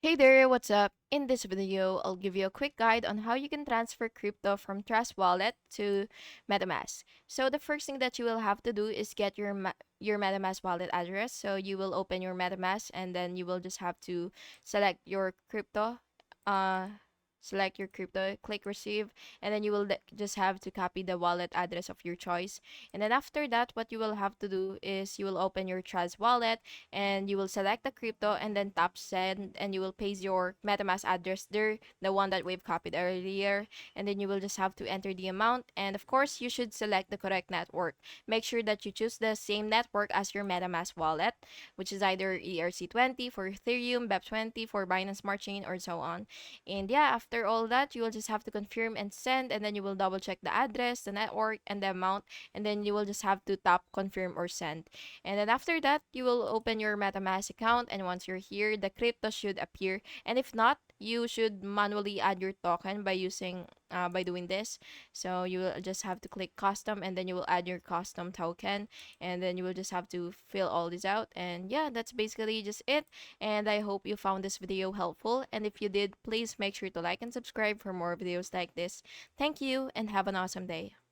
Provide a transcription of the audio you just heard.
Hey there, what's up? In this video, I'll give you a quick guide on how you can transfer crypto from Trust Wallet to MetaMask. So the first thing that you will have to do is get your MetaMask wallet address. So you will open your MetaMask and then you will just have to select your crypto. Uh, Select your crypto, click receive, and then you will just have to copy the wallet address of your choice. And then after that, what you will have to do is you will open your Trust Wallet and you will select the crypto and then tap send and you will paste your MetaMask address there, the one that we've copied earlier, and then you will just have to enter the amount, and of course you should select the correct network. Make sure that you choose the same network as your MetaMask wallet, which is either ERC20 for Ethereum, BEP20 for Binance Smart Chain, or so on. And yeah, after all that, you will just have to confirm and send, and then you will double check the address, the network, and the amount, and then you will just have to tap confirm or send. And then after that, you will open your MetaMask account, and once you're here, the crypto should appear. And if not, you should manually add your token by doing this. So you will just have to click custom, and then you will add your custom token, and then you will just have to fill all this out. And yeah, that's basically just it. And I hope you found this video helpful. And if you did, please make sure to like and subscribe for more videos like this. Thank you, and have an awesome day.